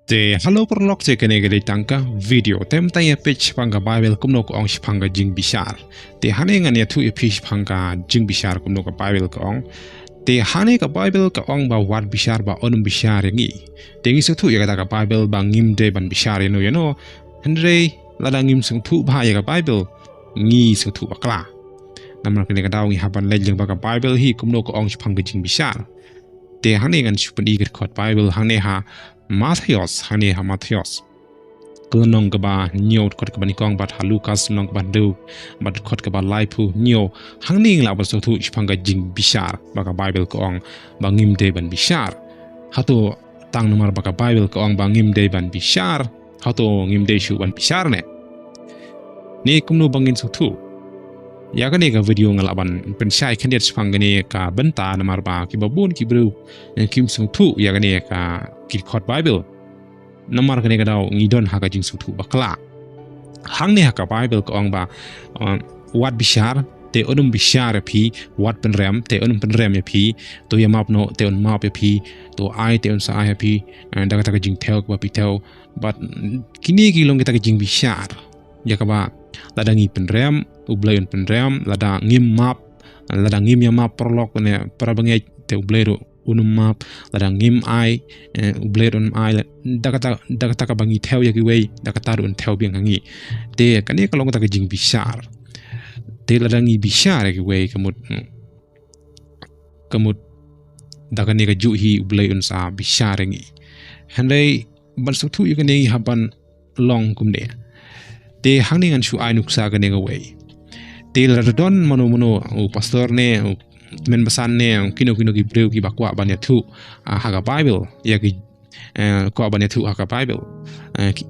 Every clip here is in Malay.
Te halo perlok te kene gede tangka video tem tanya page pangga Baibl kumno ko ong shaphanga jingbishar. Te hane ngan iathuh e page pangga jingbishar kumno ko Baibl ko ong. Te hane ka Baibl ka ong ba wat bishar ba onum bishar ngi. Te ngi sngewthuh ya ka Baibl ba ngim de ban bishar yano hynrei lada ngim sngewthuh ba ya ka Baibl ngi sngewthuh bakla. Namar kene ka daw ngi haban lejeng ba ka Baibl hi kumno ko ong shaphanga jingbishar. Te hane ngan shupen iger khot Baibl hane ha Mathios hane ha Mathios kunong ba nyot kot ka banikong bat Lukas nong ba do bat kot ka ba laipu nyo hangning la ba sngewthuh shaphanga jingbishar baka Bible ko ong ba ngim de ban bishar hato tang nomor baka Bible ko ong ba ngim de ban bishar hato ngim de shu ban bishar ne ni kumno bangin sngewthuh ya kan ka video ngalaban pensyai kandiat shaphang gani ka benta nomor ba kibabun kibru kim sngewthuh ya kan ka kirkot Bible nomor kene kadau ngidon haka jing sngewthuh bakla hang ne haka Bible ko ong ba wat bishar te onum bishar pi wat penrem te onum penrem ya pi to ya map no te on map ya pi to ai te on sa ai pi daga taka jing tel ba pi tel but kini ki long kita jing bishar ya ka ba lada ngi penrem ublayon penrem lada ngim map lada ngim ya map perlok ne para bangai te ublero unum map lada ngim ai ubleron ai daga taka bangi tel ya giwei daga taru on tel biang ngi te kani kalong taka jing bishar te lada ngi bishar ya giwei kamut daga ne ka ju hi ubleyon sa bishar ngi hynrei ban sngewthuh yu kani haban long kumne te hangningan shu ai nuksa kani gawei te ladon mano pastor ne men basan ne kino ki breu ki bakwa ban iathuh haka Bible ya ki ko ban iathuh haka Bible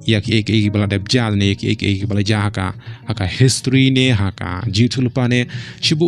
ya ki bala debjal ne ki bala ja haka history ne haka Jingiathuhlupa ne shibu